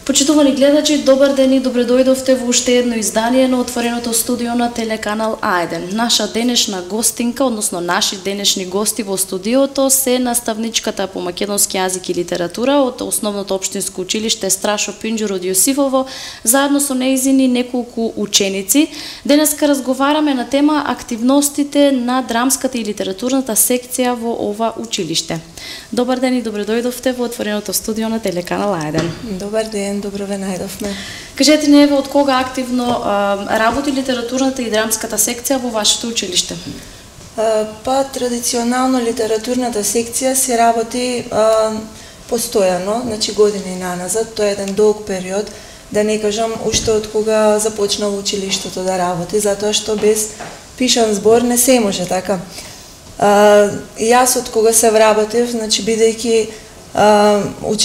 Почитувани гледачи, добар ден и добре дојдовте во уште едно издание на отвореното студио на телеканал А1. Наша денешна гостинка, односно наши денешни гости во студиото се наставничката по македонски јазик и литература од Основното општинско училиште Страшо Пинџур од Јосифово, заедно со нејзини неколку ученици. Денеска разговараме на тема активностите на драмската и литературната секција во ова училиште. Добар ден и добре дојдовте во отвореното студио на телеканал А1. Добар ден, добро ве најдовме. Кажете ни, од кога активно работи литературната и драмската секција во вашето училиште? Па, традиционално литературната секција се работи постојано, значи години наназад, тоа е еден долг период, да не кажам уште од кога започнало училиштето да работи, затоа што без пишан збор не се може така. Јас од кога се вработив, значи бидејќи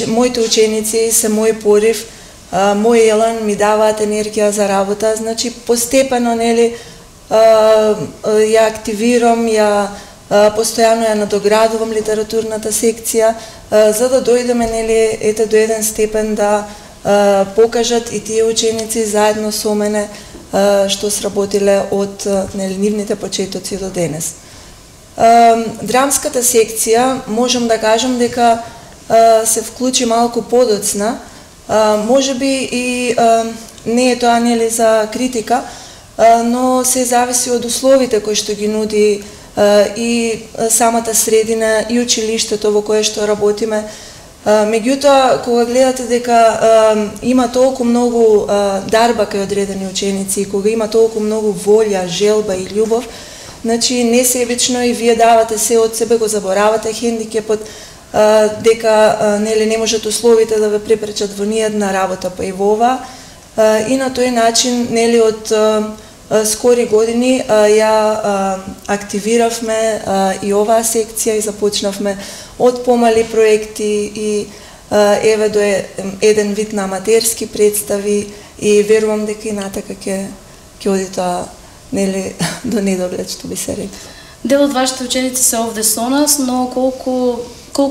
моите ученици се мој порив, мој елан ми даваат енергија за работа, значи постепено нели ја активирам, постојано ја надоградувам литературната секција, за да дојдеме нели ете до еден степен да покажат и тие ученици заедно со мене што сработиле од нели нивните почетоци до денес. Драмската секција можам да кажам дека се вклучи малку подоцна, можеби и не е тоа нели за критика, но се зависи од условите кои што ги нуди и самата средина и училиштето во кое што работиме. Меѓутоа, кога гледате дека има толку многу дарба кај одредени ученици, кога има толку многу волја, желба и љубов, значи несебично и вие давате се од себе, го заборавате хендикепот, дека нели не можат условите да ве препречат во ниедна работа, па и во ова. И на тој начин нели од скори години ја активиравме и оваа секција и започнавме од помали проекти и еве до еден вид на аматерски представи и верувам дека и натака ќе оди тоа нели до недоглед, што би се рекло. Дел од вашите ученици се овде со нас, но колку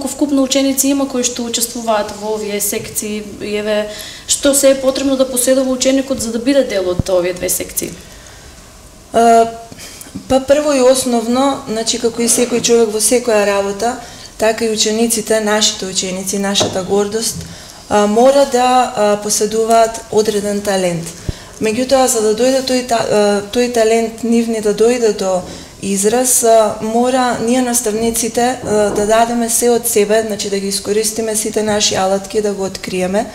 вкупно ученици има кои што учествуваат во овие секции и еве што се е потребно да поседува ученикот за да биде дел од овие две секции? Па прво и основно, значи како и секој човек во секоја работа, така и учениците, нашите ученици, нашата гордост, мора да поседуваат одреден талент. Меѓутоа, за да дојде тој талент нивни да дојде до израз, мора ние наставниците да дадеме се од себе, значи да ги искористиме сите наши алатки, да го откриеме,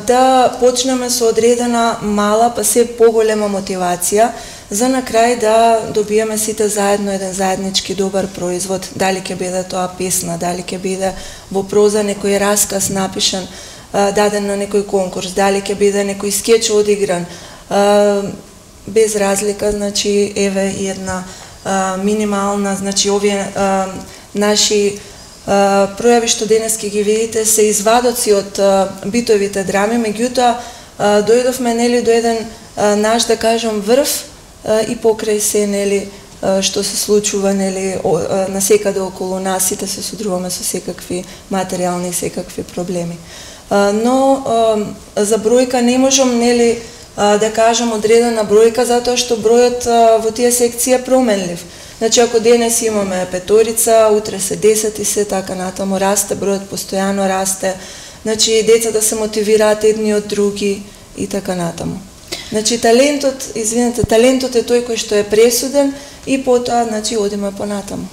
да почнеме со одредена мала, па се поголема мотивација, за на крај да добиеме сите заедно еден заеднички добар производ, дали ќе биде тоа песна, дали ќе биде во проза некој расказ напишан, даден на некој конкурс, дали ќе биде некој скеч одигран, без разлика, значи еве и една минимална, значи овие наши пројави што денес ќе ги видите се извадоци од битовите драми, меѓутоа дојдовме нели до еден наш, да кажам, врв и покрај се нели што се случува нели насекаде околу нас, сите се содруваме со секакви материјални и секакви проблеми. Но за бројка не можам нели да кажам одредена бројка, затоа што бројот во тие секција е променлив. Значи, ако денес имаме петорица, утре се 10 и се така натаму расте, бројот постојано расте. Значи, децата се мотивираат едни од други и така натаму. Значи, талентот е тој кој што е пресуден и потоа, значи, одиме понатаму.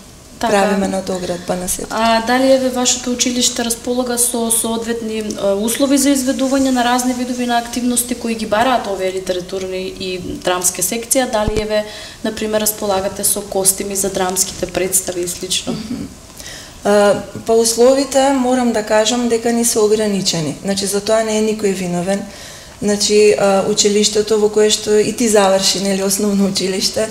Правиме надоградба на сето. Дали еве вашето училиште располага со соодветни услови за изведување на разни видови на активности кои ги бараат овие литературни и драмски секција? Дали еве, например, располагате со костими за драмските представи и слично? Па условите морам да кажам дека ни се ограничени. Значи, за тоа не е никој виновен. Значи, училиштето во кое што и ти заврши, нели, основно училиште,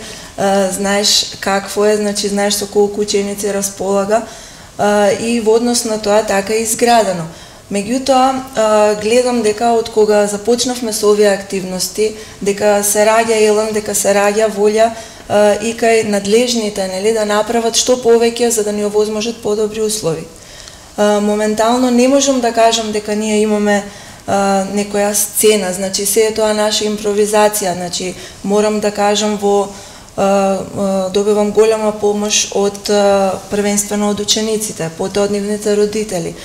знаеш какво е, значи, знаеш со колку ученици располага и во однос на тоа така е изградено. Меѓутоа, гледам дека од кога започнавме со овие активности, дека се раѓа елан, дека се раѓа волја и кај надлежните, нели, да направат што повеќе за да ни овозможат подобри услови. Моментално не можам да кажам дека ние имаме некоја сцена, значи се е тоа наша импровизација, значи морам да кажам добивам голема помош од првенствено од учениците, потоа од нивните родители,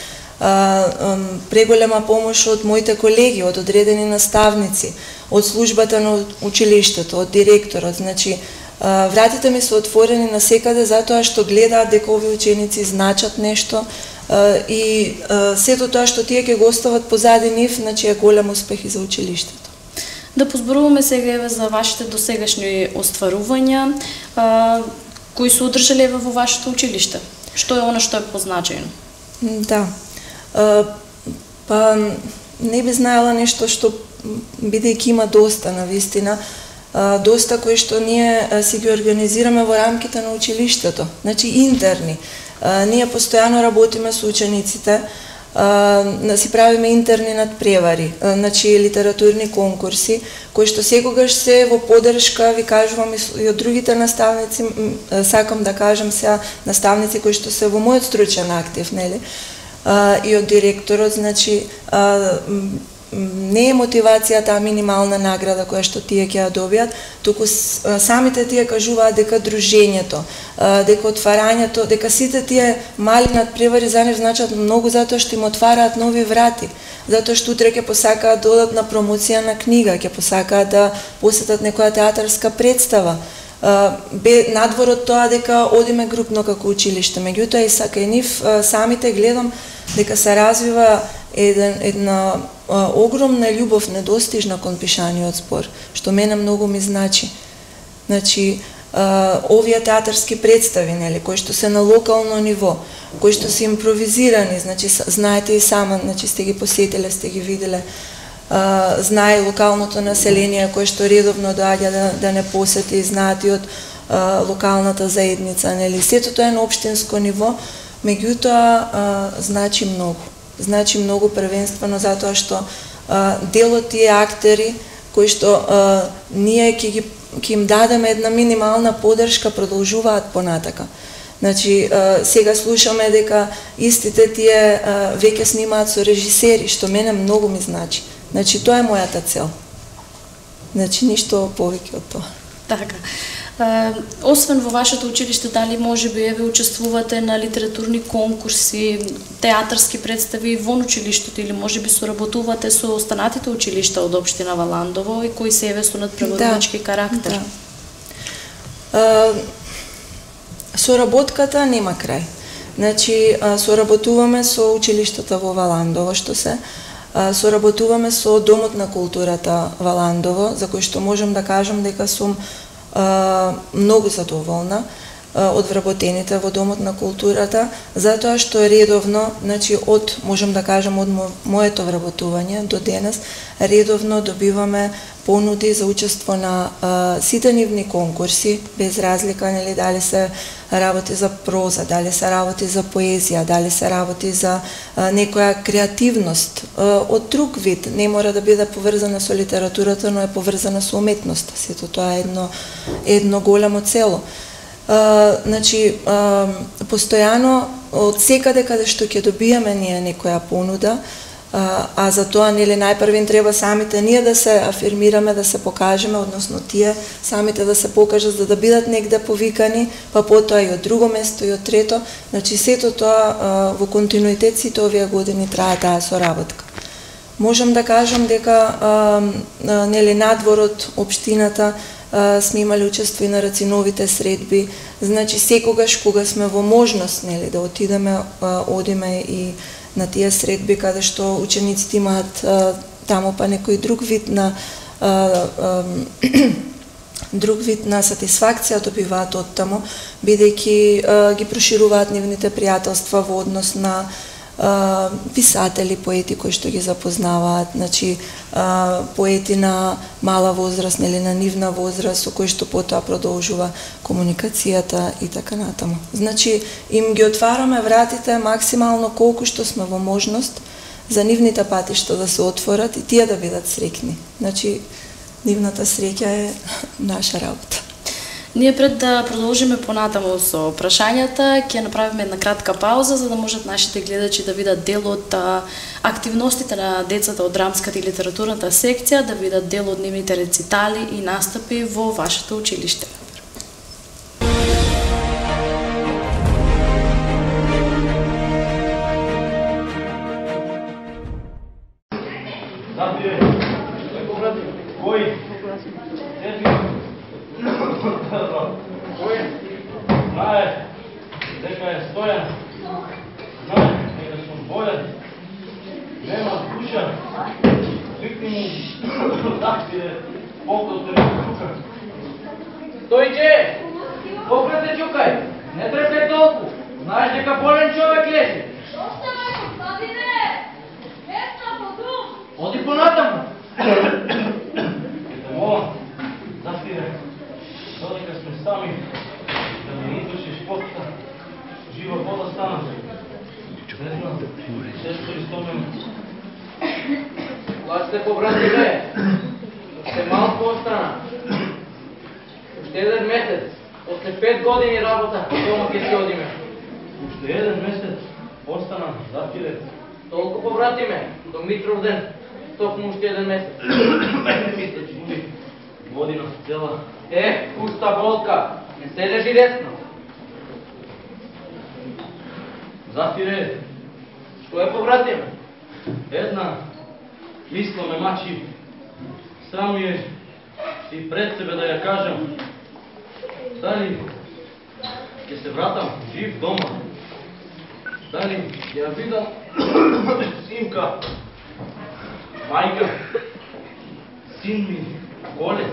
преголема помош од моите колеги, од одредени наставници, од службата на училиштето, од директорот, значи вратите ми се отворени насекаде затоа што гледаат дека овие ученици значат нешто и сето тоа што тие ќе го остават позади нив, значи е голем успех и за училиштето. Да позборуваме сега еве за вашите досегашни остварувања, кои се одржале еве во вашето училиште. Што е она што е позначајно? Да. Па не би знаела нешто што бидејќи има доста навистина, доста кои што ние си ги организираме во рамките на училиштето, значи интерни. Ние постојано работиме со учениците, си правиме интерни надпревари, значи литературни конкурси, кои што секогаш се во поддршка, ви кажувам и од другите наставници, сакам да кажам сега наставници кои што се во мојот стручен актив, нели? И од директорот, значи не е мотивацијата минимална награда која што тие ќе ја добијат, туку самите тие кажуваат дека дружењето, дека отварањето, дека сите тие мали надпревари за нив значат многу затоа што им отвараат нови врати, затоа што утре ќе посакаат да одат на промоција на книга, ќе посакаат да посетат некоја театарска представа. Надвор од тоа дека одиме групно како училиште, меѓутоа и сака нив самите гледам дека се развива една огромна љубов недостижна кон пишаниот збор, што мене многу ми значи. Значи, овие театарски представи, нели, кои што се на локално ниво, кои што се импровизирани, значи, знаете и сама, значи, сте ги посетиле, сте ги виделе, знае локалното население кое што редовно доаѓа да не посети, знаат и од локалната заедница, нели, сето тоа е на општинско ниво, меѓутоа значи многу. Значи многу првенствено затоа што дел од тие актери кои што ние ќе им дадеме една минимална поддршка продолжуваат понатака. Значи сега слушаме дека истите тие веќе снимаат со режисери, што мене многу ми значи. Значи тоа е мојата цел. Значи ништо повеќе од тоа. Така. Освен во вашето училиште, дали може би еве учествувате на литературни конкурси, театарски представи вон училиштето или може би соработувате со останатите училишта од општина Валандово и кои се еве со надпреводачки карактер? Да. Соработката нема крај. Значи соработуваме со училиштата во Валандово, што се соработуваме со Домот на културата Валандово, за кој што можам да кажам дека сум многу задоволна од вработените во Домот на културата, затоа што редовно, значи можам да кажам од моето вработување до денес, редовно добиваме понуди за учество на сите нивни конкурси, без разлика, нели, дали се работи за проза, дали се работи за поезија, дали се работи за некоја креативност од друг вид, не мора да биде поврзана со литературата, но е поврзана со уметноста. Сето тоа е едно големо цело. Значи, постојано од секаде каде што ќе добиеме ние некоја понуда, а за тоа нели најпрво треба самите ние да се афирмираме, да се покажеме, односно тие самите да се покажат за да бидат негде повикани, па потоа и од друго место и од трето. Значи сето тоа во континуитет сите овие години трае таа соработка. Можам да кажам дека нели надвор од општината сме имали учество и на рациновите средби. Значи секогаш кога сме во можност нели да отидеме, одиме и на тие средби каде што учениците имаат таму па некој друг вид на сатисфакција добиваат од таму, бидејќи ги прошируваат нивните пријателства во однос на писатели, поети кои што ги запознаваат, значи поети на мала возраст или на нивна возраст со кои што потоа продолжува комуникацијата и така натаму. Значи им ги отвараме вратите максимално колку што сме во можност за нивните патишта да се отворат и тие да бидат среќни. Значи нивната среќа е наша работа. Ние пред да продолжиме понатаму со прашањата, ќе направиме една кратка пауза за да можат нашите гледачи да видат дел од активностите на децата од драмската и литературната секција, да видат дел од нивните рецитали и настапи во вашето училиште. Знае дека е Стојан, знае дека сум болен, нема душа, викни му захтире, покото не чука. Стојче, покрет се чукај, не трепе толку, знаеш дека болен човек лежи. Што става, господине? Место по дум. Оди понатаму. Ете молам, захтире, додека сме сами, да не издушиш потта, жива вода стана. Не знам, сестро и стомен. Плачте по бративе, уште малко остана. Уште еден месец, после 5 години работа, дома ќе си одиме. Уште еден месец остана, захтире. Толку повратиме, до Митров ден, токму уште еден месец. Не ми се чуди, година цела. Пуста болка, не се лежи десно. Захтире, Што е повратиме? една мисла ме мачи. Срам ми е и пред себе да ја кажам. Дали ќе се вратам жив дома? Дали ќе ја видам синка, мајка, син ми, Коле?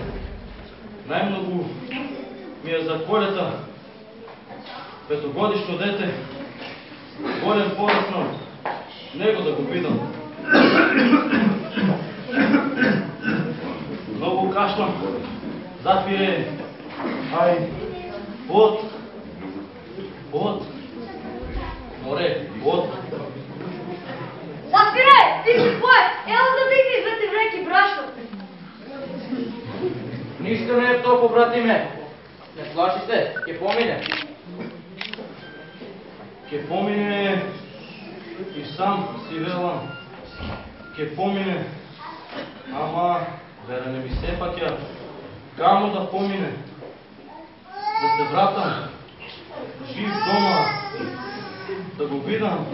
Најмногу ми е за Колета, петогодишно дете, голем пораснал, него да го видам. Многу кашлам, затвире, ај, пот, море, пот. Заспирај, ти си поет, ело да викнеш да ти вреки брашно. Ништо не е то, побратиме. Не плаши се, ќе помине. Ке помине и сам си велам. Ке помине, ама вера не ми се паќа. Камо да помине? Да се вратам жив дома, да го видам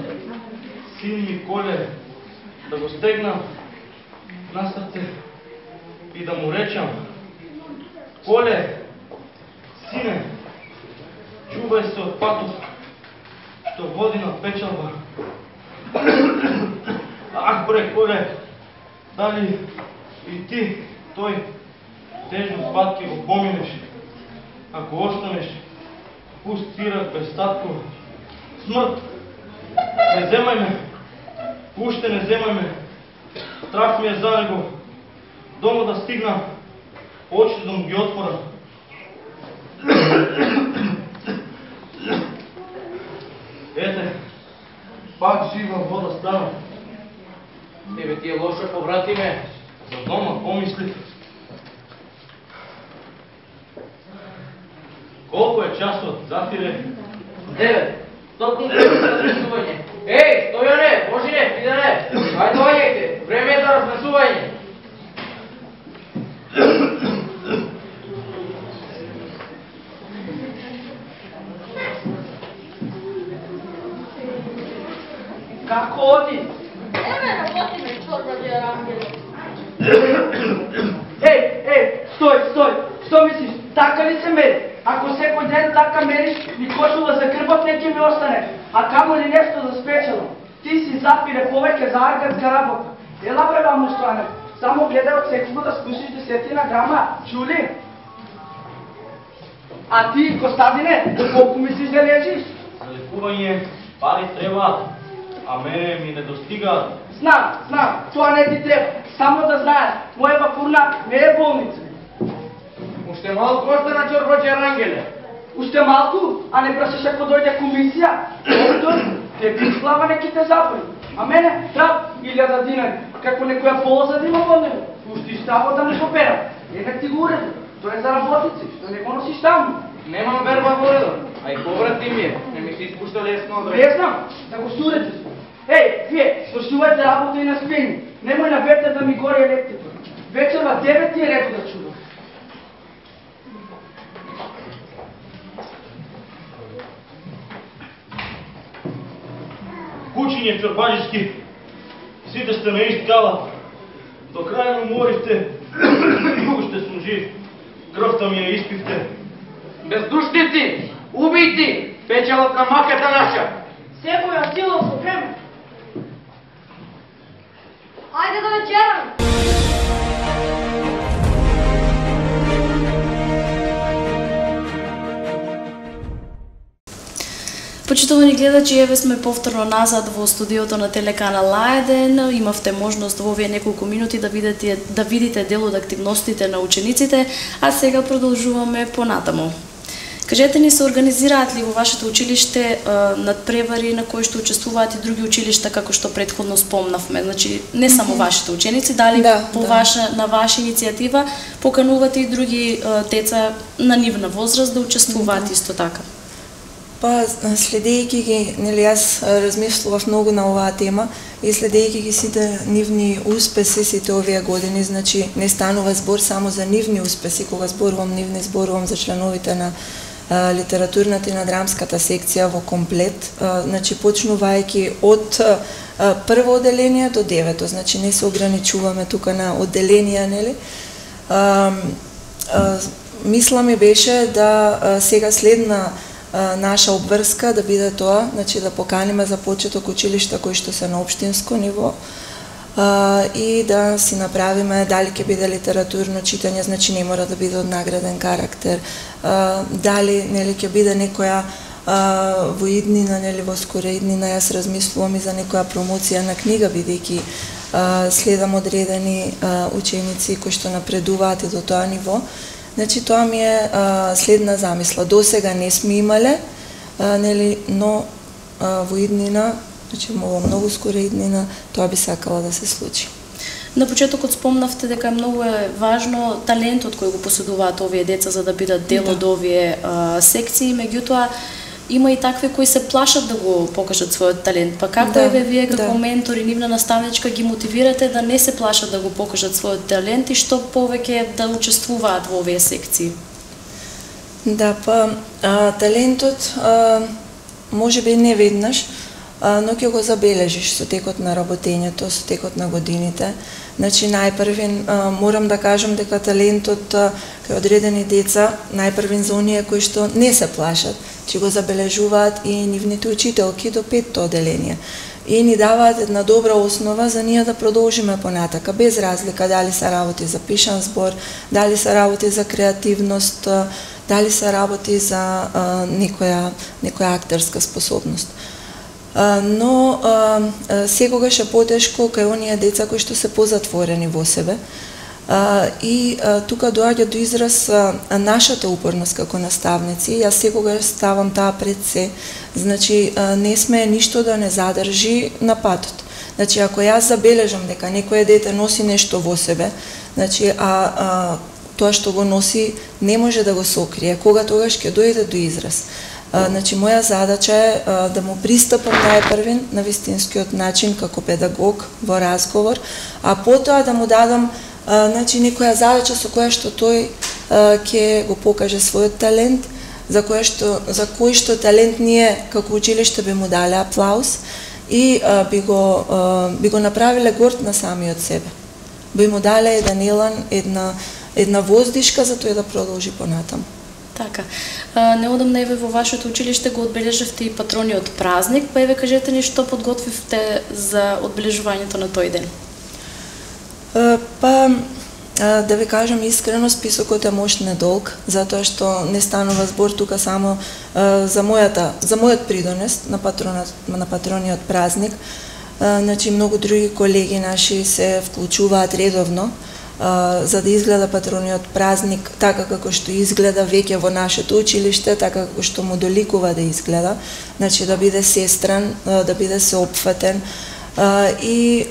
син ми Коле, да го стегнам на срце и да му речам: Коле, сине, чувај се од патот што води на печалба. Ах, бре, Коле, дали и ти, тој тежно пат ќе го поминеш? Ако останеш пуст сирак без татко, смрт, не земај ме, уште не земај ме, страх ми е за него, дома да стигнам, очите да му ги отворам. Ете, пак жива вода стана. Тебе ти е лошо, побратиме. За дома помислив. Колко е часот, Зафире? 9. Токму време за разнесување. Стојане, Божине, Фидане, ајде доаѓајте, време е за разнесување. Како оди? Работи ме, чорба де рангеле. Стој, што мислиш, така ли се мери? Ако секој ден така мериш, ни кошула за грбот не ќе ми остане, а камо ли нешто за спечено. Ти си Зафире повеќе за аргатска работа. Ела бре, мамо Стојане, само гледај од секој да спушиш 10 грама, чули? А ти, Костадине, колку мислиш да лежиш? За лекување пари требаат, а мене ми не достигаат. Знам, тоа не ти треба. Само да знаеш, мојава фурна не е болница. Уште малку остана, чорбаче Рангеле. Уште малку, а не прашаш ако дојде комисија? Доктор, те би слава неки те запори. А мене, трап, 1000 динари. Како некоја полоза да има во него. Пушти штабот да му попера. Еднак ти го уреди. Тоа е за работници, што не го носиш таму. Немам верба во редот, а и поврати ми е. Не ми се испушта лесно од Не знам, да го судете. Еј, вие, свршувајте работа и на спени. Немој на ветер да ми гори електрика. Вечерва 9 ти е редо да чудам. Кучиње чорбаджички, сите сте на ист кала. До крај на уморите, уште сум жив. Крвта ми ја испивте. Бездушници, убийци, печалот на маката наша. Секоја сила со време. Ајде да вечераме! Почитувани гледачи, еве сме повторно назад во студиото на телеканал А1. Имавте можност во овие неколку минути да видите дел од активностите на учениците, а сега продолжуваме понатаму. Кажете ни, се организираат ли во вашето училиште надпревари на кои што учествуваат и други училишта, како што претходно спомнавме? Значи, не само вашите ученици, дали на ваша иницијатива поканувате и други деца на нивна возраст да учествуваат исто така? Па, следејќи ги, нели, јас размислував многу на оваа тема и следејќи ги сите нивни успеси сите овие години, значи не станува збор само за нивни успеси, кога зборувам нивни, зборувам за членовите на литературната и на драмската секција во комплет, значи почнувајќи од прво одделение до 9-то, значи не се ограничуваме тука на одделенија, нели. Мисла ми беше да сега следна наша обврска да биде тоа, значи да поканиме за почеток училишта кои што се на општинско ниво и да си направиме дали ќе биде литературно читање, значи не мора да биде од награден карактер, дали нели ќе биде некоја во иднина, нели во скора иднина, јас размислувам и за некоја промоција на книга, бидејќи следам одредени ученици кои што напредуваат и до тоа ниво. Значи, тоа ми е следна замисла. До сега не сме имале, нели, но во иднина, значи во многу скоро иднина, тоа би сакала да се случи. На почетокот спомнавте дека многу е важно талентот кој го поседуваат овие деца за да бидат дел од овие секции, меѓутоа има и такви кои се плашат да го покажат својот талент. Па како еве вие како ментор и нивна наставничка ги мотивирате да не се плашат да го покажат својот талент и што повеќе да учествуваат во овие секции? Да, па талентот можеби не веднаш, но ќе го забележиш со текот на работењето, со текот на годините. Значи, најпрвин морам да кажам дека талентот кај одредени деца, најпрвин за оние кои што не се плашат, че го забележуваат и нивните учителки до 5-то одделение. И ни даваат една добра основа за ние да продолжиме понатака, без разлика дали се работи за пишан збор, дали се работи за креативност, дали се работи за некоја актерска способност. Но секогаш е потешко кај оние деца кои што се позатворени во себе. И тука доаѓа до израз нашата упорност како наставници. Јас секогаш ставам таа пред се. Значи, не сме ништо да не задржи на патот. Значи, ако јас забележам дека некој дете носи нешто во себе, значи, тоа што го носи не може да го сокрие, кога тогаш ќе дојде до израз. Значи, моја задача е да му пристапам најпрвин на вистинскиот начин како педагог во разговор, а потоа да му дадам значи, некоја задача со која што тој ќе го покаже својот талент, за кој што талент ние како училиште би му дале аплауз и би го направиле горд на самиот себе. Би му дале еден елан, една воздишка за тој да продолжи понатаму. Така. Неодамна еве во вашето училиште го одбележавте и патрониот празник, па еве кажете ни што подготвивте за одбележувањето на тој ден? Па, да ви кажам искрено, списокот е мош недолг, затоа што не станува збор тука само за мојот придонес на патрониот празник. Значи, многу други колеги наши се вклучуваат редовно за да изгледа патрониот празник така како што изгледа веќе во нашето училиште, така како што му доликува да изгледа, значи да биде сестран, да биде сеопфатен, и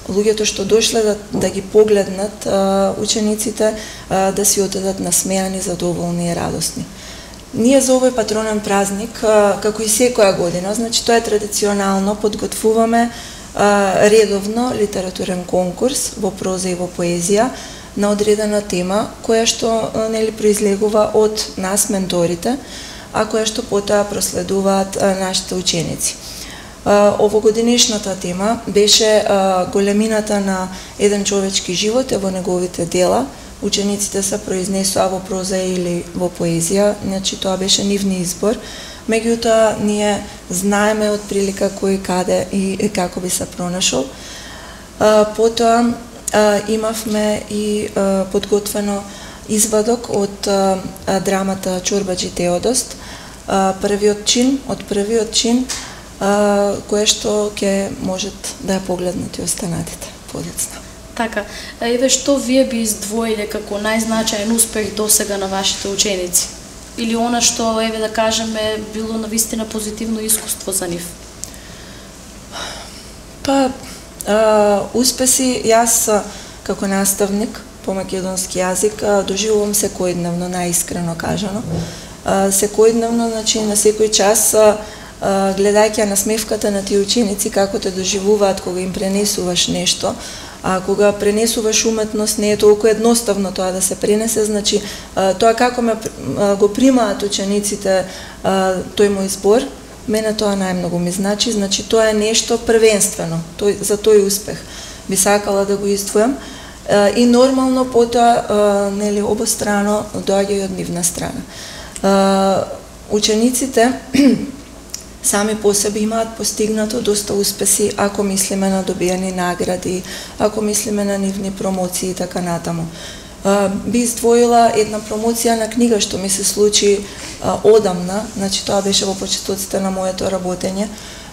луѓето што дошле да ги погледнат учениците, да си одедат насмеани, задоволни и радосни. Ние за овој патронен празник, како и секоја година, значи тоа е традиционално, подготвуваме редовно литературен конкурс во проза и во поезија на одредена тема, која што нели произлегува од нас, менторите, а која што потоа проследуваат нашите ученици. Овогодинешната тема беше големината на еден човечки живот во неговите дела. Учениците се произнесоа во проза или во поезија, значи тоа беше нивни избор. Меѓутоа, ние знаеме од прилика кој каде и како би се пронашол. Потоа имавме и подготвено извадок од драмата Чорбаджи Теодост, првиот чин, кое што ќе можат да ја погледнат и останатите подоцна. Така, еве што вие би издвоиле како најзначаен успех досега на вашите ученици? Или она што, еве да кажеме, било навистина позитивно искуство за нив? Па, успеси, јас како наставник по македонски јазик доживувам секојдневно, најискрено кажано. Секојдневно, значи на секој час, гледајќи насмевката на тие ученици, како те доживуваат кога им пренесуваш нешто, а кога пренесуваш уметност, не е толку едноставно тоа да се пренесе, значи тоа како го примаат учениците тој мој збор, мене тоа најмногу ми значи тоа е нешто првенствено, за тој успех би сакала да го издвојам, и нормално потоа нели обострано доаѓа и од нивна страна. Учениците сами по себе имаат постигнато доста успеси, ако мислиме на добиени награди, ако мислиме на нивни промоции и така натаму. Би издвоила една промоција на книга што ми се случи одамна, значи тоа беше во почетоците на моето работење,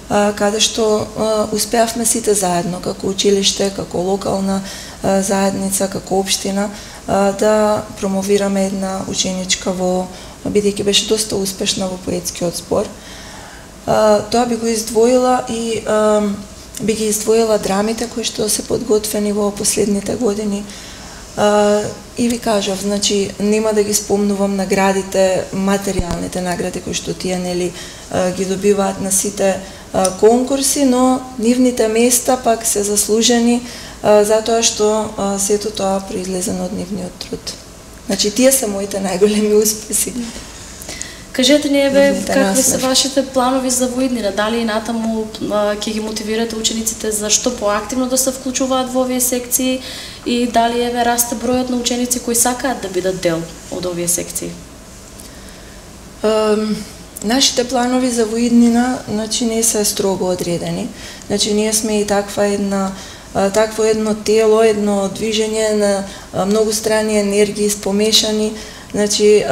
каде што успеавме сите заедно, како училиште, како локална заедница, како општина, да промовираме една ученичка бидејќи беше доста успешна во поетскиот збор. Тоа би го издвоила и би ги издвоила драмите кои што се подготвени во последните години. И ви кажав, значи нема да ги спомнувам наградите, материјалните награди кои што тие нели ги добиваат на сите конкурси, но нивните места пак се заслужени затоа што сето тоа произлезено од нивниот труд. Значи тие се моите најголеми успеси. Кажете ни, еве, какви се вашите планови за воиднина? Дали и натаму ќе ги мотивирате учениците за што поактивно да се вклучуваат во овие секции и дали еве расте бројот на ученици кои сакаат да бидат дел од овие секции? Нашите планови за воиднина, значи не се строго одредени. Значи ние сме и такво едно тело, едно движење на многу страни енергии спомешани. Значи,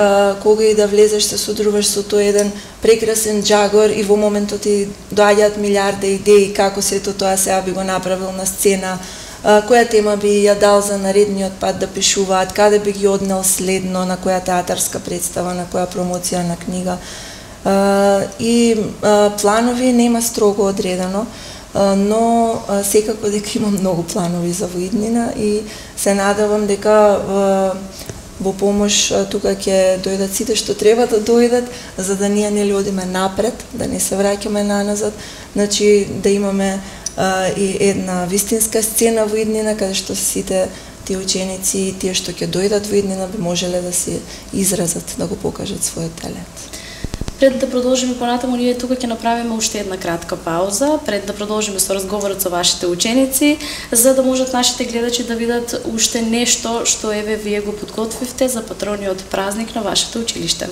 кога и да влезеш, се содруваш со тој еден прекрасен джагор и во моментот ти доаѓаат милиарда идеи како сето тоа сега би го направил на сцена, која тема би ја дал за наредниот пат да пишуваат, каде би ги однел следно, на која театарска представа, на која промоција на книга. И планови нема строго одредено, но секако дека имам многу планови за воиднина и се надевам дека во помош тука ќе дојдат сите што треба да дојдат, за да ние нели одиме напред, да не се враќаме наназад, значи да имаме и една вистинска сцена во иднина, каде што сите тие ученици и тие што ќе дојдат во иднина би можеле да се изразат, да го покажат својот талент. Пред да продолжиме понатаму, ние тука ќе направиме уште една кратка пауза, пред да продолжиме со разговорот со вашите ученици, за да можат нашите гледачи да видат уште нешто што еве вие го подготвивте за патрониот празник на вашето училиште.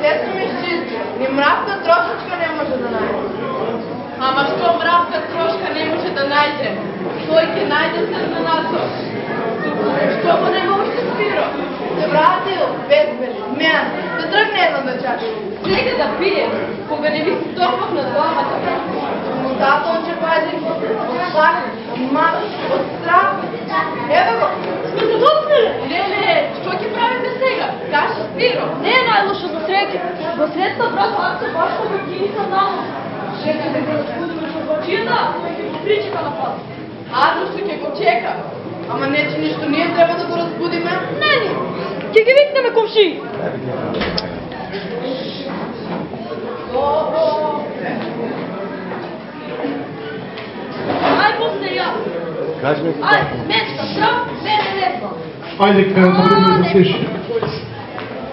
Сестро ми шчистко, ни мравка трошечка не може да најде. Ама што мравка трошка не може да најде? Тој ќе најде срненато. Што го нема уште Спиро? Се вратил, безбен, смеан, да тргне едно да чака. Сега да пие, кога не ви се топав на главата. Но тато он че пази од плак, од мак, од страх. Ева го, сме се допнели. Не, што ќе правиме сега? Кажи Спиро. Не е најлошо за среќа. Во средства брат Лакца башка го киниха намо. Чека да го разпудиме со бачина, причека на пат. Арношто ќе го чека. Ама не че ништо ние треба да го разбудиме. Не, ќе ги викнеме комшии. Ај после ја. Кажи ми Ај, мечка, здрав, мене лесно. Ајде, кај да да тиши.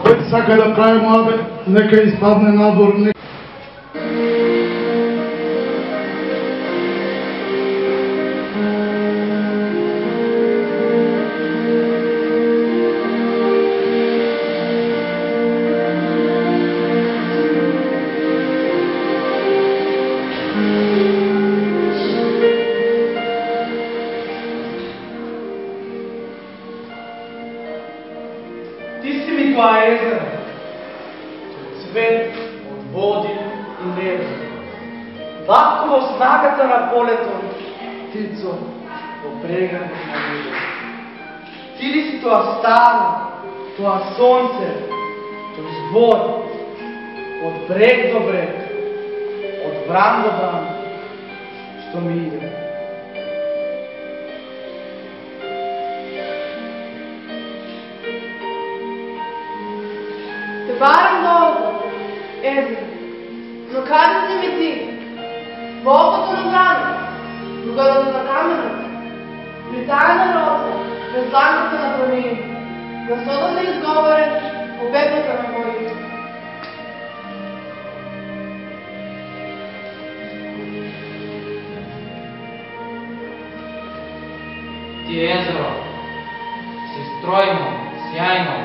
Кој сака да прави муабет, нека испадне надвор. Ти си ми тоа езеро, цвет од води и небо. Латко во снагата на полето, птицо во брегот на небо. Ти ли си тоа старо, тоа сонце, тој збор, од брег до брег, од бран до бран, што ми иде. Те барам до око, езеро. Но каде си ми ти? Во окото на брана, другарото на камената, при тајна роца, без дланката на планини, гласодот не изговорен, победната на моите. Ти езеро, си стройно, сјајно,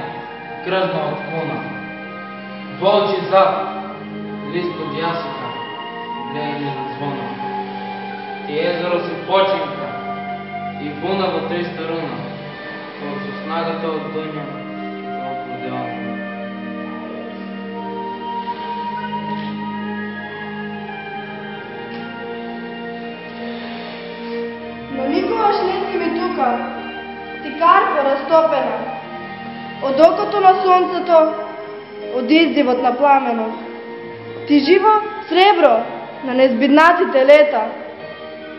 крвно од куна. Волчи зад, лист од јасика, гледање на звона. Ти езеро си починка и буна во 300 руна, кога со снагата од дъња за акордеон. Но никогаш не си ми тука, ти карпа растопена, од окото на сонцето, од издивот на пламено. Ти живо сребро на незбиднатите лета,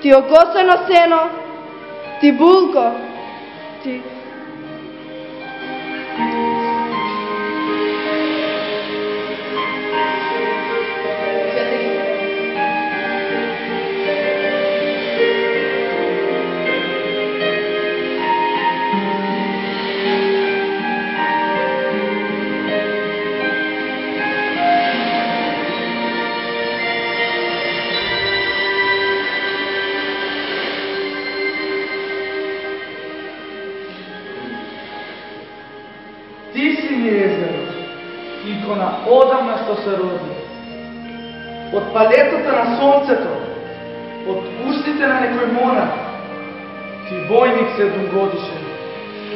ти окосено сено, ти булко, ти... Ти си ми езеро, икона одамна што се роди. Од палетата на сонцето, од устите на некој монах, ти војник 7 годишен,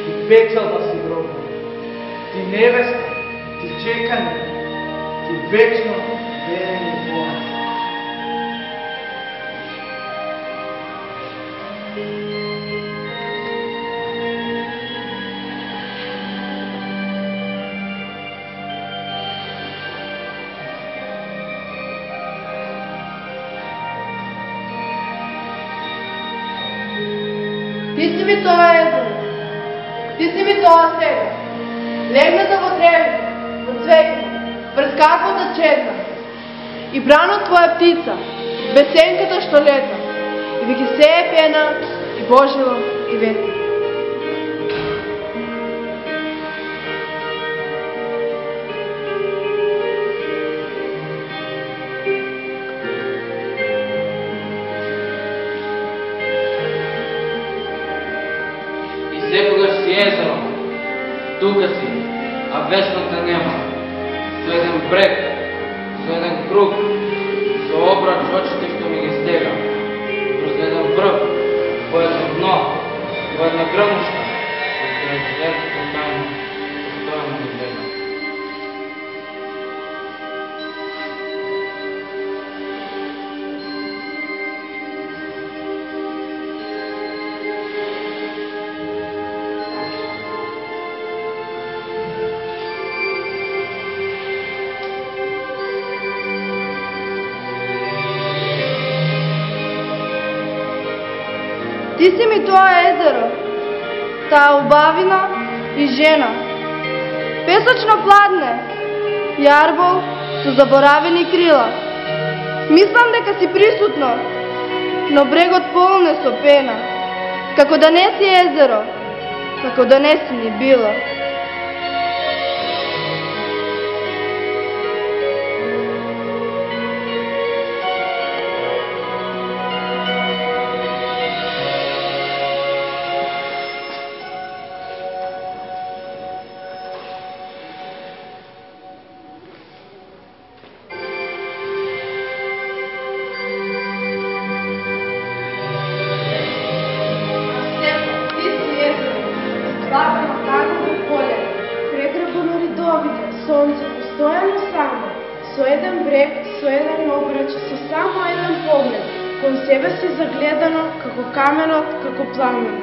ти печалба си гробна, ти невеста, ти чекање, ти вечно верење Бога. Ти си ми тоа езеро, ти си ми тоа сега, легната во тревите, во цвеќето, врз каквата чедна, и бранот твоја птица, бесенката што лета, и ви ги сее пена, и божило, и ветер. Секогаш си езеро, тука си, а а веслата нема. Со еден брег, со еден круг, со обрач очите што ми ги стега, врз еден врв, по едно дно, по една грмушка, со президентото тајно, постојано ми гледа. Ти си ми тоа езеро, таа убавина и жена. Песочно пладне, јарбол со заборавени крила. Мислам дека си присутно, но брегот полн е со пена. Како да не си езеро, како да не си ни било. Сонце постојано само, со еден брег, со еден обрач, со само еден поглед, кон себе си загледано како каменот, како пламенот.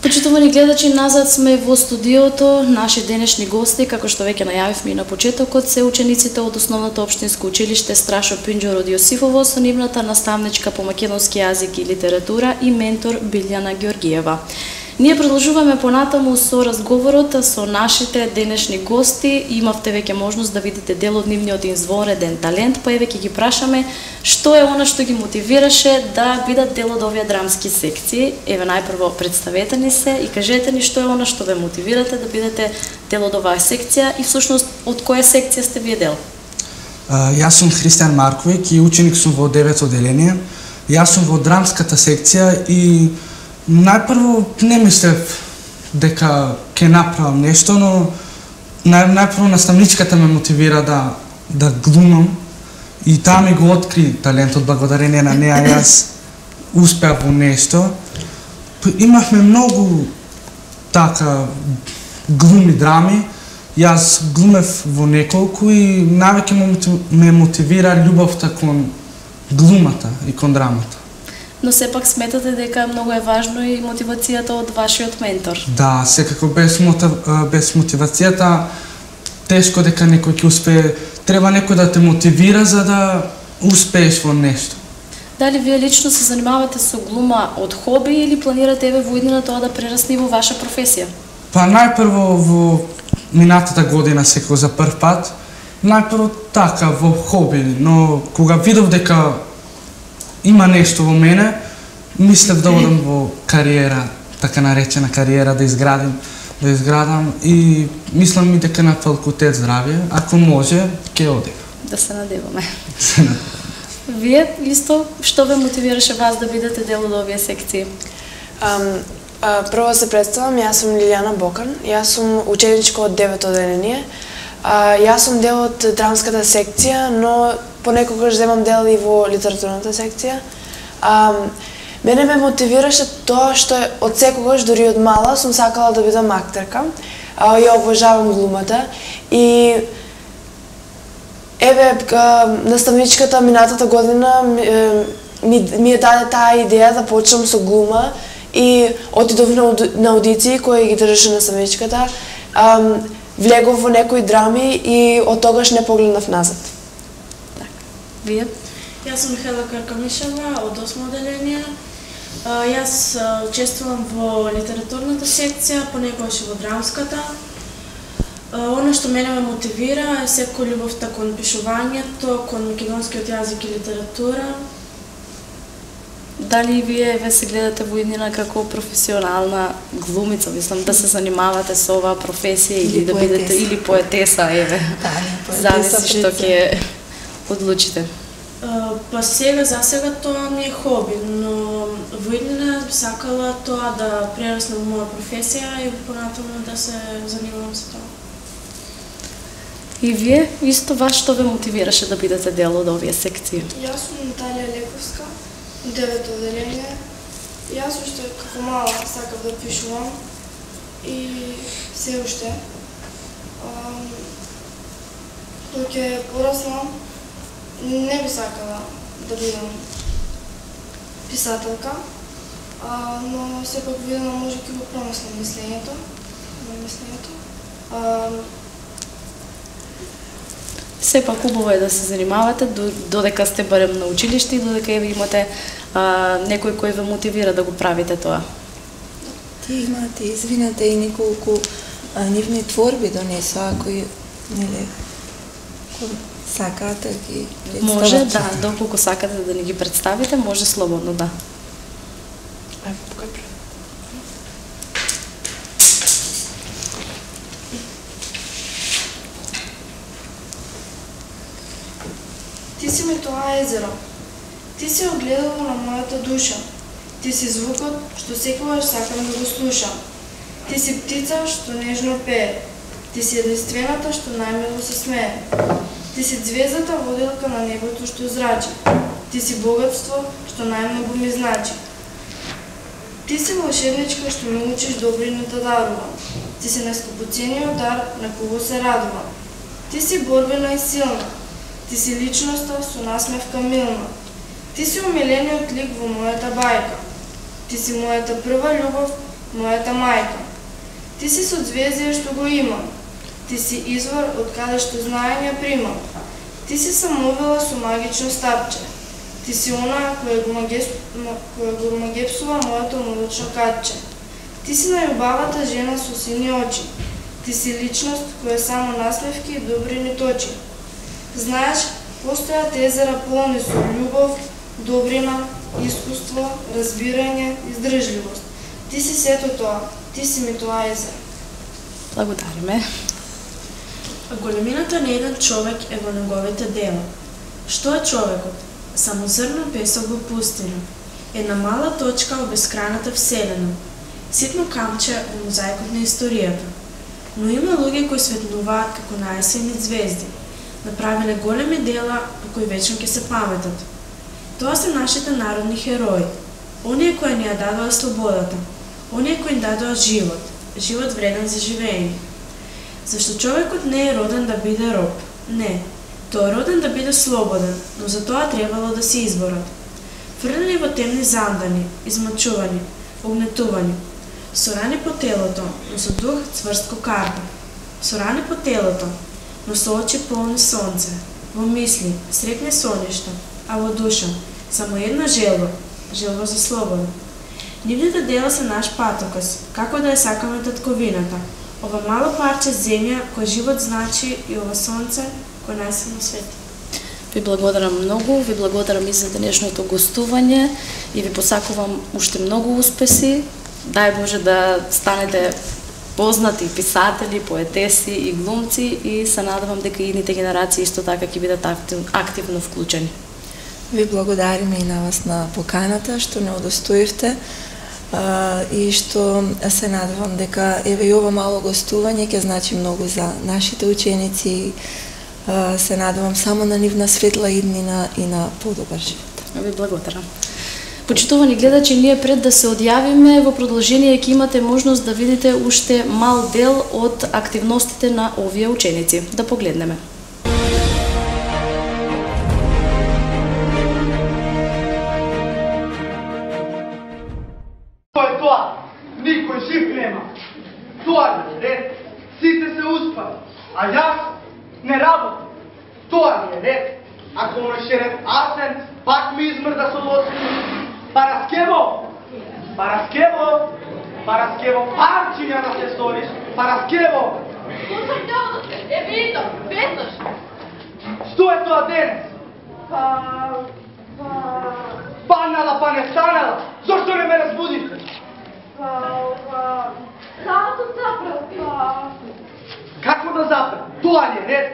Почитувани гледачи, назад сме во студиото. Наши денешни гости, како што веќе најавивме на почетокот, се учениците од Основното општинско училиште Страшо Пинџор од Јосифово со нивната наставничка по македонски јазик и литература и ментор Билјана Ѓоргиева. Ние продолжуваме понатаму со разговорот со нашите денешни гости. Имавте веќе можност да видите дел од нивниот извонреден талент, па еве ќе ги прашаме што е она што ги мотивираше да бидат дел од овие драмски секции. Еве најпрво представете ни се и кажете ни што е она што ве мотивирате да бидете дел од оваа секција и всушност од која секција сте вие дел? Јас сум Христијан Марковиќ и ученик сум во 9 одделение. Јас сум во драмската секција и најпрво не мислев дека ќе направам нешто, но најпрво наставничката ме мотивира да глумам и таа ми го откри талентот, благодарение на неа јас успеав во нешто. Имавме многу така глуми драми, јас глумев во неколку и највеќе ме мотивира љубовта кон глумата и кон драмата. Но сепак сметате дека многу е важно и мотивацијата од вашиот ментор. Да, секако без мотивацијата тешко дека некој ќе успее. Треба некој да те мотивира за да успееш во нешто. Дали вие лично се занимавате со глума од хоби или планирате еве во иднина тоа да прерасне во ваша професија? Па најпрво во минатата година секако за прв пат, најпрво така во хоби, но кога видов дека има нешто во мене, мислев да одам во кариера, така наречена кариера, да изградам и мислам и дека на факултет здравје, ако може, ќе одам. Да се надеваме. Вие исто, што ве мотивираше вас да бидете дел од овие секции? Прво се представам, јас сум Лилијана Бокан, јас сум ученичка од 9 одделение. Јас сум дел од драмската секција, но понекогаш земам дел и во литературната секција. Мене ме мотивираше тоа што од секогаш, дури од мала, сум сакала да бидам актерка. Ја обожавам глумата и еве наставничката минатата година ми ја даде таа идеја да почнам со глума и отидов на аудиции кои ги држеше наставничката. Влегов во некои драми и од тогаш не погледнав назад. Вие? Јас сум Хела Каркамишева од 8 одделение. Јас учествувам во литературната секција, понекогаш и во драмската. Оно што мене ме мотивира е секој љубовта кон пишувањето, кон македонскиот јазик и литература. Дали вие се гледате во иднина како професионална глумица, мислам да се занимавате со оваа професија или да бидете или поетеса, еве. Да, не, поетеса. Зависи што ќе одлучите. Па за сега тоа ми е хоби, но во иднина би сакала тоа да прерасне во моја професија и понатаму да се занимавам со тоа. И вие, исто вас што ве мотивираше да бидете дел од овие секции? Јас сум Наталија Лековска, 9-то одделение. Јас уште како мала сакав да пишувам и се уште. Док ќе пораснам, не би сакала да бидам писателка, но сепак видено може ќе го промислам мислењето. Сепак убаво е да се занимавате додека сте барем на училиште и додека имате некој кој ве мотивира да го правите тоа. Ти имате, извинете, и неколку нивни творби донесоа кои сакате ги представате. Може, да, доколку сакате да ни ги представите, може слободно, да. Ти си ми тоа езеро. Ти си огледало на мојата душа. Ти си звукот што секогаш сакам да го слушам. Ти си птица што нежно пее. Ти си единствената што најмило се смее. Ти си звездата воделка на небото што зрачи. Ти си богатство што најмногу ми значи. Ти си волшебничка што ме учиш добрина да дарувам. Ти си најскапоцениот дар на кого се радувам. Ти си борбена и силна. Ти си личноста со насмевка милна. Ти си умилениот лик во мојата бајка. Ти си мојата прва љубов, мојата мајка. Ти си созвездие што го имам. Ти си извор од каде што знаење примам. Ти си самовела со магично стапче. Ти си она која го магепсува моето молочно катче. Ти си најубавата жена со сини очи. Ти си личност која само насмевки и добрини точи. Знаеш, постојат езера полни со љубов, добрина, искуство, разбирање, издржливост. Ти си сето тоа, ти си ми тоа езеро. Благодариме. Големината на еден човек е во неговите дела. Што е човекот? Само зрно песок во пустина. Една мала точка во бескрајната вселена. Ситно камче во мозаикот на историјата. Но има луѓе кои светнуваат како најсени звезди. Направиле големи дела по кои вечно ќе се паметат. Тоа се нашите народни херои. Оние кои ни ја дадоа слободата. Оние кои ни дадоа живот. Живот вреден за живење. Зашто човекот не е роден да биде роб. Не. Тој е роден да биде слободен, но за тоа требало да се изборат. Фрлени во темни зандани, измачувани, огнетувани. Со рани по телото, но со дух цврстко карта. Со рани по телото, но со очи полни сонце. Во мисли, сретни соништа, а во душа, само една желба, желба за слобода. Нивните дела се наш патоказ, како да ја сакаме татковината. Ова мало парче земја кој живот значи и ова сонце кој најсилно свети. Ви благодарам многу, ви благодарам и за денешното гостување и ви посакувам уште многу успеси. Дај Боже да станете познати писатели, поетеси и глумци и се надевам дека идните генерации исто така ќе бидат активно вклучени. Ви благодариме и на вас на поканата што не удостоивте и што се надевам дека еве и ова мало гостување ќе значи многу за нашите ученици. Се надевам само на нивна светла иднина и на подобар живот. Ви благодарам. Почитувани гледачи, ние пред да се одјавиме, во продолжение ќе имате можност да видите уште мал дел од активностите на овие ученици. Да погледнеме. Тоа е тоа. Никој жив нема. Тоа е ред. Сите се успали. А јас не работам. Тоа е ред. Ако имаше ред Асен, пак ми измрда со лоци. Параскево! Параскево! Параскево! Парчиња да се сториш! Параскево! Слушам те одате. Еве идам, веднаш. Што е тоа денес? Панала, па не станала. Зошто не ме разбудите? Самото запрел, Како да запре? Тоа ли е ред?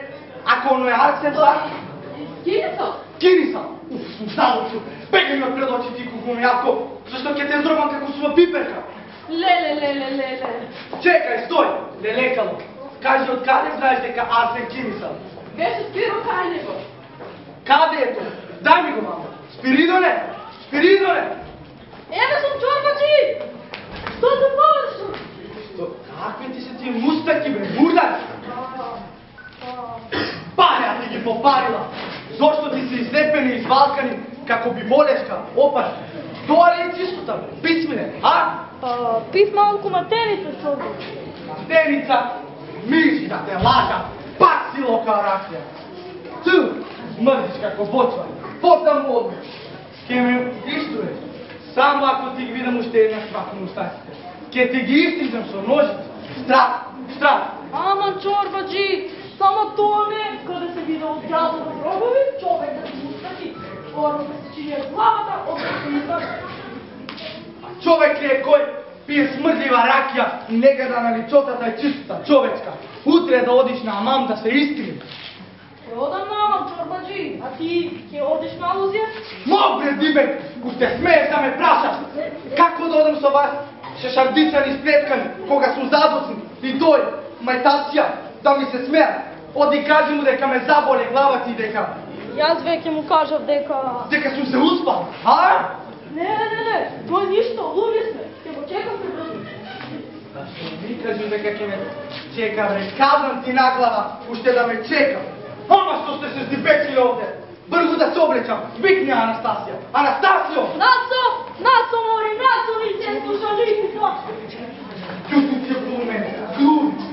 Ако оно е Арсен пак? Кирисал? Кирисал! Уф, сум залучил. Бегај ми од пред очите и кукумјако, зашто ќе те зробам како сува пиперка. Леле. Чекај, стој, лелекало. Кажи од каде знаеш дека Арсен Кирисал? Беше Спиро Кајнего. Каде е тоа? Дај ми го, мамо. Спиридоне! Еве сум чорбачи! Што се површи? Какви ти се тие мустаки, бе, мурдач? Паря ти ги попарила. Зошто ти се излепени и извалкани како би болешка, опашка? Тоа ли е чистото, бе? Писмине, а? Пив малку матеница, чорба. Матеница, мисли да те лажа, пак си лока ракија. Ти, смрдиш како бочва, потам одмеш. Ке ме иштуе, само ако ти ги видам уште една свака мустаците. Ке ти ги истрижам со ножица. Страх. Ама чорбаджи, само тоа не, каде се вида од ѓазо на гробови, човек да се мустаки. Орно да се чинија главата, одно се мустаки. Човек ли е кој пие смрдлива ракија и не гледа на лицотата е чиста, човечка. Утре да одиш на амам да се истри. Одам на амам, чорбаджи, а ти ќе одиш на алузија? Мог бре, дибек, уште смееш да ме прашаш. Како да одам со вас? Шешардицани сплеткани, кога сум задосни, и тој, мајтација, да ми се смеа. Оди кажи му дека ме заболе главата и дека... Јас веќе му кажав дека... Дека сум се успал, а? Не, тој ништо, луѓе сме, ќе го чекам се брзо. Зашто ми кажу дека ќе ме чека, бре, казам ти на глава, уште да ме чекам. Ама што сте се здибечили овде? Брзо да се облечам, викни Анастасија. Анастасио! Нацо мори, нацо ми се слушали. Љути ти околу мене,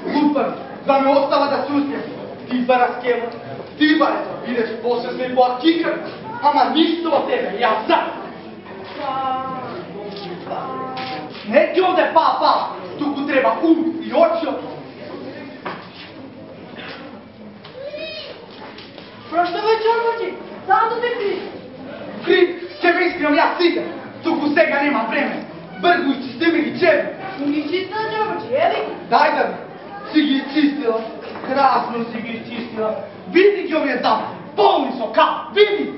глупар, да ме остава да се успјам. Ти бараскево, ти барето, идеш посесна и по-акикар, ама ништо од тебе, јас знам. Не ти овде па, туку треба ум и очио. Проштавај чорбачи, само те крив. Крив, ќе ме искрам јас сите, туку сега нема време. Бргу изчисти ми ги чеви. Ги чиста чорбачи, ели? Дај да ми, си ги изчистила, красно си ги изчистила. Види ги овие зам, полни со кап, види!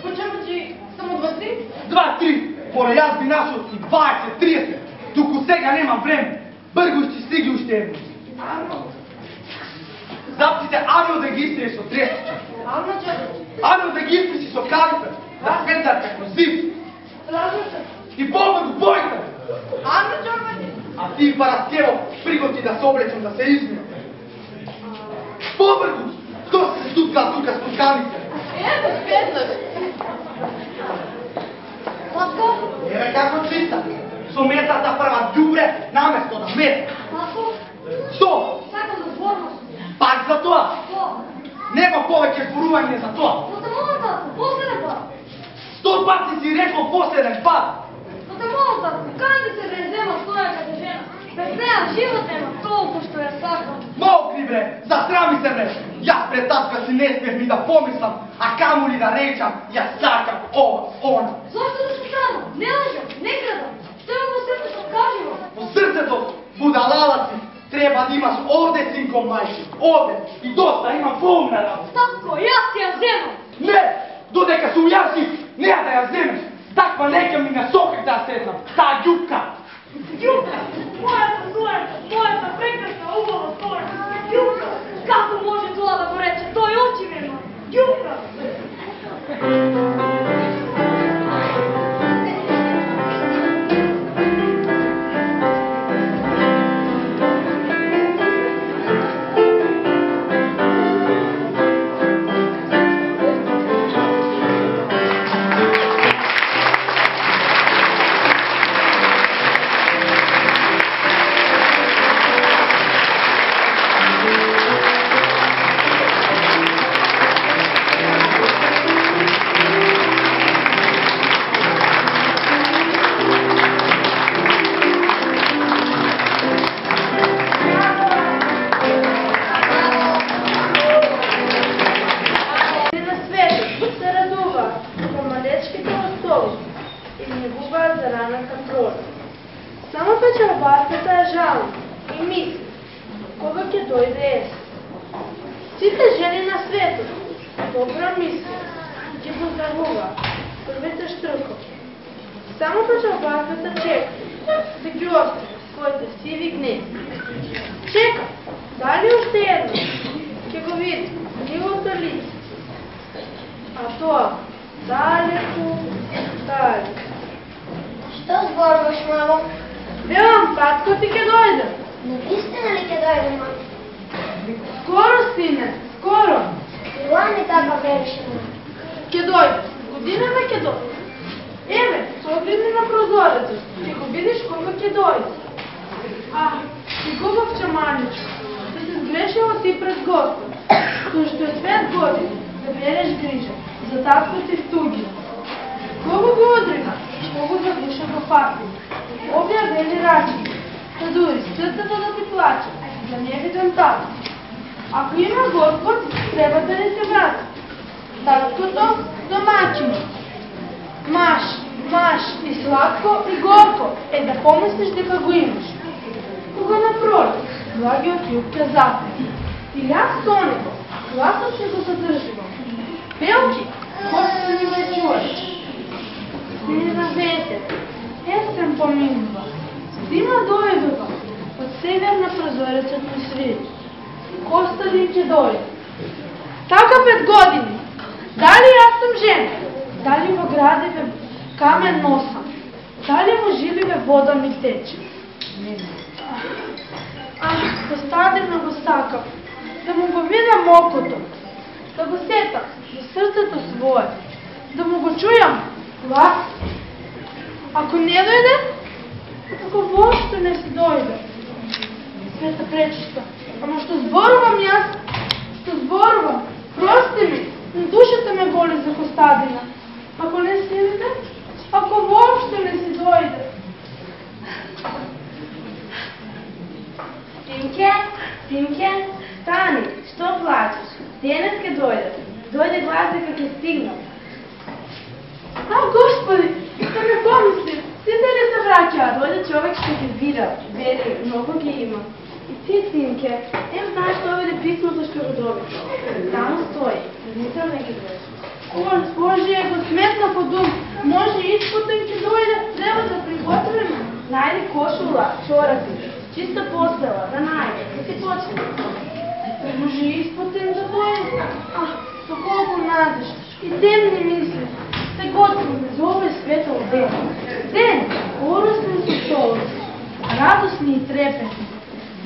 Па чорбачи, само 2-3? 2-3, пора јас би нашол и 20-30, туку сега немам време. Бргу изчисти ги уште едно. Запците Ано да ги истри со трестича. Ано чорбачи. Ано да ги исписи со калипер, да светар како зив. Различа. И побргу бојка. Ано чорбачи. А ти, Параскево, приготи да се облечам, да се измијам. Побргу! Што се ступка тука спусканите? Ето, веднаш. Лако? Еве како чиста. Со метата прва ѓубре наместо да мета. Лако? Што? Сакам да зборуваш. Пак за тоа? Што? Нема повеќе зборување за тоа. Но те молам татко, последен пат. 100 пати си рекол последен пат. Но те молам татко, кај да се презема стоја като жена. Без неја живот нема толку што ја сакам. Мокри бре, засрами се бре. Јас пред татка си не смех ни да помислам, а каму ли да речам, јас сакам ова, она. Зошто да се само? Не лажам, не крадам. Што има во срцето, кажи го. Во срцето, будалала си, треба да имаш овде, синко мајче, овде. И доста, имам полна работа. Татко, јас ти ја земам. Не, додека сум јас жив, неа да ја земеш. Таква нека ми на сокак да ја сретнам, таа ѓупка. Ѓупка, мојата прекрасна, убава стоја. Ѓупка, како може тоа да го рече? Тој очевидно. Ѓупка. и мисли, кога ќе дојде есен. Сите жени на светот, добро мисли, ќе поздравуваат првите штркови. Само печалбата чека да ги остави своите сиви гнезди. Чека, дали уште едно ќе го види нивото лице, а тоа далеку. Што зборуваш, мамо? Велам, татко ти ќе дојде. Наистина ли ќе дојде, мамо? Скоро, сине, скоро. Ила ми така вереше, мамо. Ќе дојде, годината ќе дојде. Еве, погледни на прозорецот, ќе го видиш кога ќе дојде. И губав чаманичко, да се сгрешила ти пред Господ, кој што е 5 години да береш грижа за татко ти в туги. Кого го одрина, кого задуша го факти. Овие вели рачи, да дури срцето да ти плаче, за невиден татко. Ако има Господ, треба да ни се врати. Таткото домачино. Маш и сладко и горко е да помислиш дека го имаш. Кога напротив, благиот југ те запре. Или аз со него, гласот ќе го задрживам. Пелки, кој не ме чуеш. Не завете, есен поминува. Зима дојдува, од северна прозорецот ми свири. Костадин ќе дојде. Така 5 години. Дали јас сум жена? Дали во градиве камен носам? Дали во жиливе вода ми тече? Костадина го сакам, да му го видам окото, да го сетам за срцето свое, да му го чујам глас. Ако не дојде, ако воопшто не си дојде, света пречиста, ама што зборувам јас, што зборувам, прости ми, душата ме боли за Костадина. Ако не си иде, ако воопшто не си дојде. Синке, стани, што плачеш? Денес ке дојде. Дојде глас дека ке стигнам. Господи, што ме помисли, сите ли се враќаат? Дојде човек што ги вида, вери, многу ги има. И ти, синке, знаеш што овде писмото што го доби. Таму стои, мислам не ги гледаш. Боже, го сметна по дум, може испотен ќе дојде, треба да приготвиме. Најди кошула, чорапи, чиста постела, да најде, да си почне. Може испотен да дојде. Со колку надеж и темни мисли, се готвиме за овој светол ден. Ден, оросни со солоци, радосни и трепетни,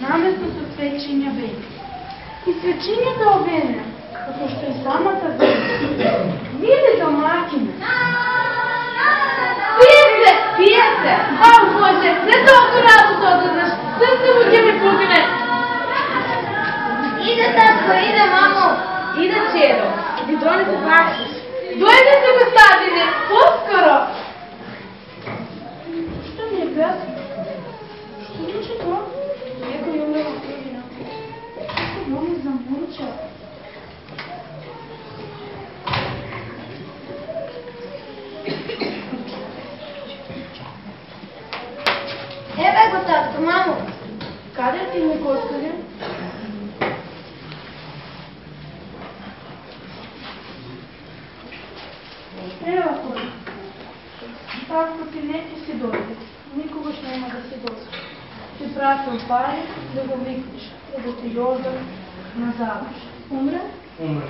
наместо со свечиња веки. И свечињата овене, како што и самата веќе. Види домакине. Пиете! Боже, не толку работа одеднаш, срце му ќе ми пукне. Иде, татко, иде, мамо. Иде, чедо, ги донесе бакшиш. Дојдете, Костадине, поскоро. Што ми е бе? Што звучи тоа? Некој умре во кривина. Како моми замурча. Еве го, татко, мамо. Каде ти ми Костадин? Ева ходи. Татко ти не ти си дојде. Никогаш нема да си дојде. Ти пратил пари да го викнеш и да ти јоздам на заврш. Умре? Умре.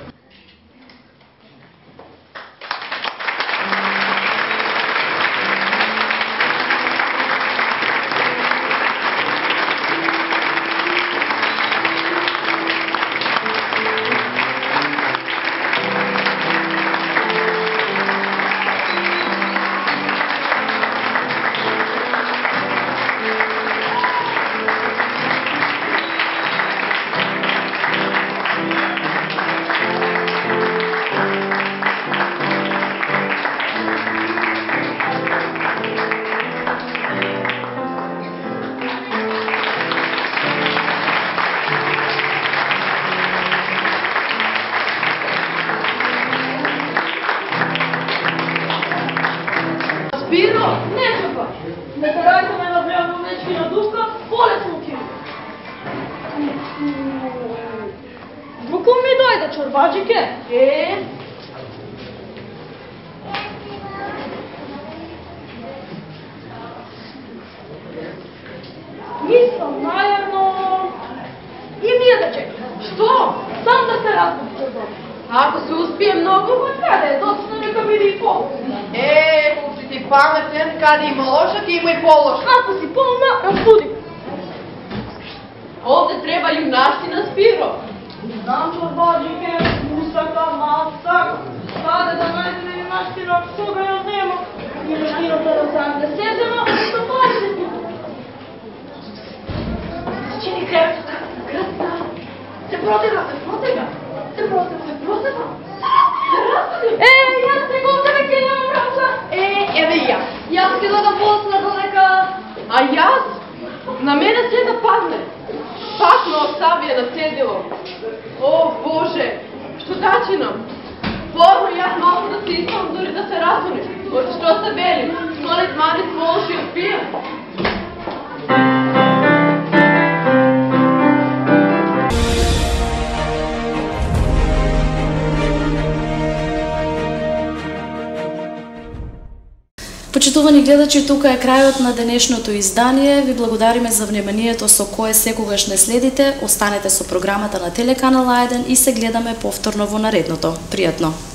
чорбаджике? Мислам, најавно... И ние да чекаме. Што? Сам да се разбудим. Ако се успие многу, Каде, доцна нека биде и пол. Колко си ти паметен, каде има лошак, има и по-лошак. Ако си полна, разбуди. Овде треба юнаштина, Спиро. Знам, чорбаджике, мусака, масак. Каде да најдеме юнаштина, кога ја нема. Юнаштината да сам да сезема, да може. Чини крепка, крепка. Се протега. Јас се готове ке немам раца. Еве и јас. Јас ке да посна додека. А јас? На мене се да падне. Пак ме остави на цедило. О, Боже, што дачи нам? Порно јас малко да се искам, дори да се разуне. Од што се вели? Сонет манит молши отпиjem. Почитувани гледачи, тука е крајот на денешното издание. Ви благодариме за вниманието со кое секогаш не следите. Останете со програмата на телеканал А1 и се гледаме повторно во наредното. Пријатно!